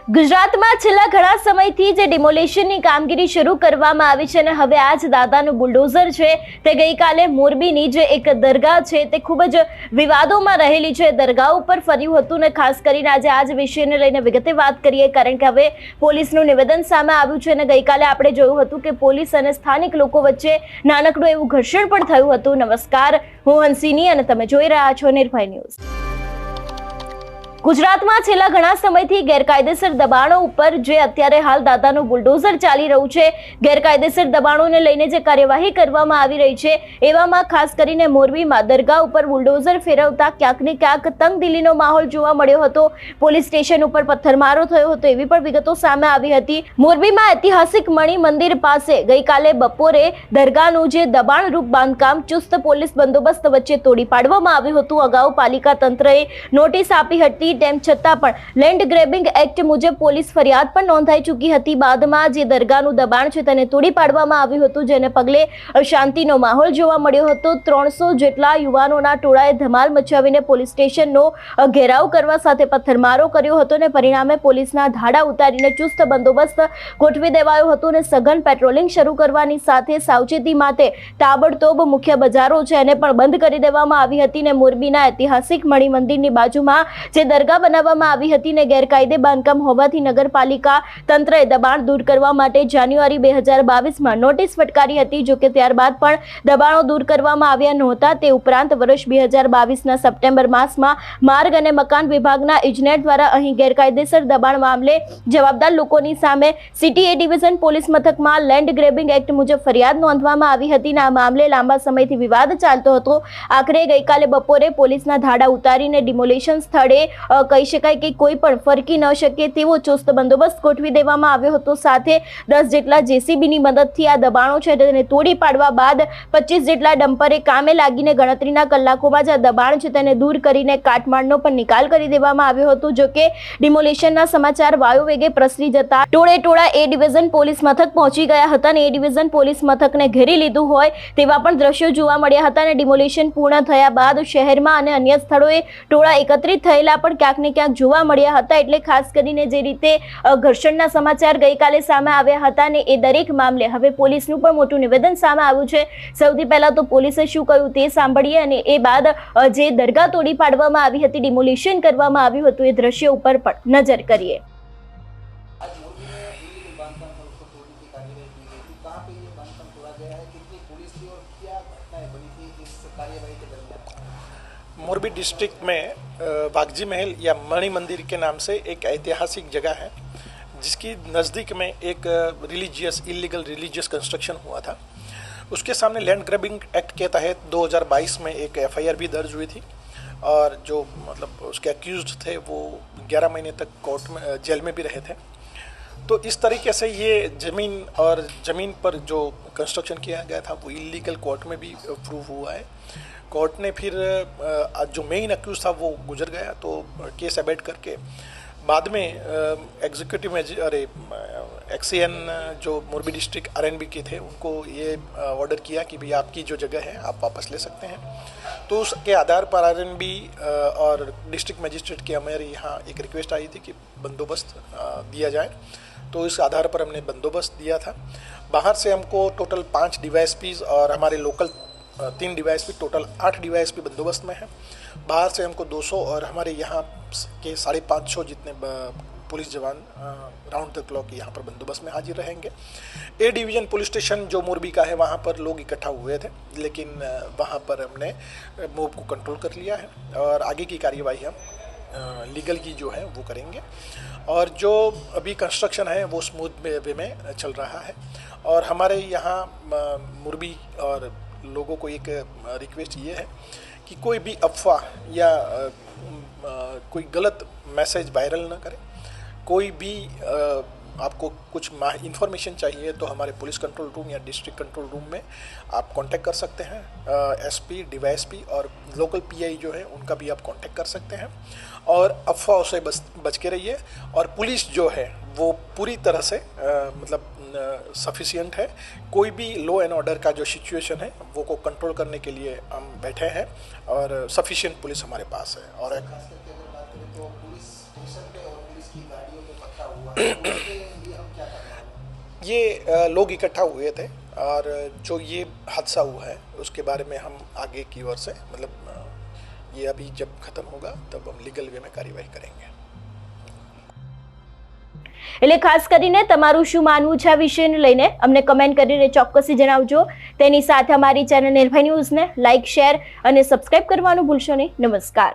ગુજરાતમાં છેલ્લા ઘણા સમયથી જે ડિમોલેશનની કામગીરી શરૂ કરવામાં આવી છે અને હવે આ જ દાદાનું બુલડોઝર છે તે ગઈકાલે મોરબીની જે એક દરગાહ છે તે ખૂબ જ વિવાદોમાં રહેલી છે દરગાહ ઉપર ફર્યું હતું ને ખાસ કરીને આજે આ જ વિષયને લઈને વિગતે વાત કરીએ કારણ કે હવે પોલીસનું નિવેદન સામે આવ્યું છે અને ગઈકાલે આપણે જોયું હતું કે પોલીસ અને સ્થાનિક લોકો વચ્ચે નાનકડું એવું ઘર્ષણ પણ થયું હતું। નમસ્કાર, હું હંસિની અને તમે જોઈ રહ્યા છો નિર્ભય ન્યૂઝ। ગુજરાતમાં છેલ્લા ઘણા સમયથી ગેરકાયદેસર દબાણો ઉપર જે અત્યારે હાલ દાદાનું બુલડોઝર ચાલી રહ્યું છે, ગેરકાયદેસર દબાણોને લઈને જે કાર્યવાહી કરવામાં આવી રહી છે એવામાં ખાસ કરીને મોરબીમાં દરગાહ ઉપર બુલડોઝર ફેરવતા ક્યાંક ને ક્યાંક તંગદિલીનો માહોલ જોવા મળ્યો હતો। પોલીસ સ્ટેશન ઉપર પથ્થરમારો થયો હતો એવી પણ વિગતો સામે આવી હતી। મોરબીમાં ઐતિહાસિક મણિ મંદિર પાસે ગઈકાલે બપોરે દરગાહનું જે દબાણરૂપ બાંધકામ ચુસ્ત પોલીસ બંદોબસ્ત વચ્ચે તોડી પાડવામાં આવ્યું હતું। અગાઉ પાલિકા તંત્રએ નોટિસ આપી હતી, તેમ છતાં પણ લેન્ડ ગ્રેબિંગ એક્ટ મુજબ પોલીસ ફરિયાદ પણ નોંધાઈ ચૂકી હતી। બાદમાં જે દરગાહનું દબાણ છે તેને તોડી પાડવામાં આવ્યું હતું, જેને પગલે અશાંતિનો માહોલ જોવા મળ્યો હતો। 300 જેટલા યુવાનોના ટોળાએ ધમાલ મચાવીને પોલીસ સ્ટેશનનો ઘેરાવ કરવા સાથે પથ્થરમારો કર્યો હતો અને પરિણામે પોલીસના ધાડા ઉતારીને ચુસ્ત બંદોબસ્ત ગોઠવી દેવાયો હતો અને સઘન પેટ્રોલિંગ શરૂ કરવાની સાથે સાવચેતી માટે તાબડતોબ મુખ્ય બજારો છે એને પણ બંધ કરી દેવામાં આવી હતી અને મોરબીના ઐતિહાસિક મણિ મંદિરની બાજુમાં જે દરગાહ બનાવવામાં આવી હતી ને ગેરકાયદે બાંધકામ હોવાથી નગરપાલિકા તંત્રએ દબાણ દૂર કરવા માટે જાન્યુઆરી 2022માં નોટિસ ફટકારી હતી। જો કે ત્યારબાદ પણ દબાણો દૂર કરવામાં આવ્યા નહોતા। તે ઉપરાંત વર્ષ 2022ના સપ્ટેમ્બર માસમાં માર્ગ અને મકાન વિભાગના ઇજનેર દ્વારા અહીં ગેરકાયદેસર દબાણ મામલે જવાબદાર લોકોની સામે સિટી એ ડિવિઝન પોલીસ મથકમાં લેન્ડ ગ્રેબિંગ એક્ટ મુજબ ફરિયાદ નોંધવામાં આવી હતી અને આ મામલે લાંબા સમયથી વિવાદ ચાલતો હતો। આખરે ગઈકાલે બપોરે પોલીસના ધાડા ઉતારીને ડિમોલેશન સ્થળે કહી શકાય કે કોઈ પણ ફરકી ન શકે તેવો ચુસ્ત બંદોબસ્ત ગોઠવી દેવામાં આવ્યો હતો। સાથે 10 જેટલા જેસીબીની મદદથી આ દબાણો છે તેને તોડી પાડવા બાદ 25 જેટલા ડમ્પરે કામે લાગીને ગણતરીના કલાકોમાં જ આ દબાણ છે તેને દૂર કરીને કાટમાળનો પણ નિકાલ કરી દેવામાં આવ્યો હતો। જો કે ડિમોલેશનના સમાચાર વાયુવેગે પ્રસરી જતા ટોળા એ ડિવિઝન પોલીસ મથક પહોંચી ગયા હતા અને એ ડિવિઝન પોલીસ મથકને ઘેરી લીધું હોય તેવા પણ દ્રશ્યો જોવા મળ્યા હતા અને ડિમોલેશન પૂર્ણ થયા બાદ શહેરમાં અને અન્ય સ્થળોએ ટોળા એકત્રિત થયેલા પણ ક્યાંક ને ક્યાંક જોવા મળ્યા હતા। એટલે ખાસ કરીને જે રીતે ઘર્ષણના સમાચાર ગઈકાલે સામે આવ્યા હતા ને એ દરેક મામલે હવે પોલીસનું પણ મોટું નિવેદન સામે આવ્યું છે। સૌથી પહેલા તો પોલીસે શું કહ્યું તે સાંભળીએ અને એ બાદ જે દરગાહ તોડી પાડવામાં આવી હતી, ડિમોલિશન કરવામાં આવ્યું હતું એ દ્રશ્ય ઉપર પણ નજર કરીએ। मोरबी डिस्ट्रिक्ट में वागजी महल या मणि मंदिर के नाम से एक ऐतिहासिक जगह है जिसकी नज़दीक में एक इलीगल रिलीजियस कंस्ट्रक्शन हुआ था। उसके सामने लैंड ग्रैबिंग एक्ट के तहत 2022 में एक एफआईआर भी दर्ज हुई थी और जो मतलब उसके अक्यूज्ड थे वो 11 महीने तक कोर्ट में जेल में भी रहे थे। तो इस तरीके से ये ज़मीन पर जो कंस्ट्रक्शन किया गया था वो इलीगल कोर्ट में भी प्रूव हुआ है। कोर्ट ने फिर जो मेन अक्यूज था वो गुजर गया तो केस अबेट करके बाद में एग्जीक्यूटिव एक्सीएन जो मोरबी डिस्ट्रिक्ट आरएनबी के थे उनको ये ऑर्डर किया कि भाई आपकी जो जगह है आप वापस ले सकते हैं। तो उसके आधार पर आरएनबी और डिस्ट्रिक्ट मजिस्ट्रेट की हमारे यहाँ एक रिक्वेस्ट आई थी कि बंदोबस्त दिया जाए, तो इस आधार पर हमने बंदोबस्त दिया था। बाहर से हमको टोटल 5 डीवाईएसपीज और हमारे लोकल 3 डीवाईएसपी, टोटल 8 डीवाईएसपी बंदोबस्त में है। बाहर से हमको 200 और हमारे यहाँ के 550 जितने पुलिस जवान राउंड द क्लॉक यहाँ पर बंदोबस्त में हाजिर रहेंगे। ए डिवीज़न पुलिस स्टेशन जो मोरबी का है वहाँ पर लोग इकट्ठा हुए थे, लेकिन वहाँ पर हमने मोब को कंट्रोल कर लिया है और आगे की कार्यवाही हम लीगल की जो है वो करेंगे। और जो अभी कंस्ट्रक्शन है वो स्मूथ वे में चल रहा है। और हमारे यहाँ मोरबी और लोगों को एक रिक्वेस्ट ये है कि कोई भी अफवाह या कोई गलत मैसेज वायरल ना करें। कोई भी आपको कुछ इन्फॉर्मेशन चाहिए तो हमारे पुलिस कंट्रोल रूम या डिस्ट्रिक्ट कंट्रोल रूम में आप कांटेक्ट कर सकते हैं। एसपी, डीवाईएसपी और लोकल पीआई जो है उनका भी आप कांटेक्ट कर सकते हैं। और अफवाहों से बच के रहिए। और पुलिस जो है वो पूरी तरह से मतलब सफिशिएंट है। कोई भी लॉ एंड ऑर्डर का जो सिचुएशन है वो को कंट्रोल करने के लिए हम बैठे हैं और सफिशिएंट पुलिस हमारे पास है। और ये लोग इकट्ठा हुए थे और जो ये हादसा हुआ है उसके बारे में हम आगे की ओर से मतलब ये अभी जब खत्म होगा तब हम लीगल वे में कार्यवाही करेंगे। એટલે ખાસ કરીને તમારું શું માનવું છે આ વિષયને લઈને અમને કમેન્ટ કરીને ચોક્કસથી જણાવજો। તેની સાથે અમારી ચેનલ નિર્ભય ન્યૂઝને લાઇક, શેર અને સબસ્ક્રાઇબ કરવાનું ભૂલશો નહીં। નમસ્કાર।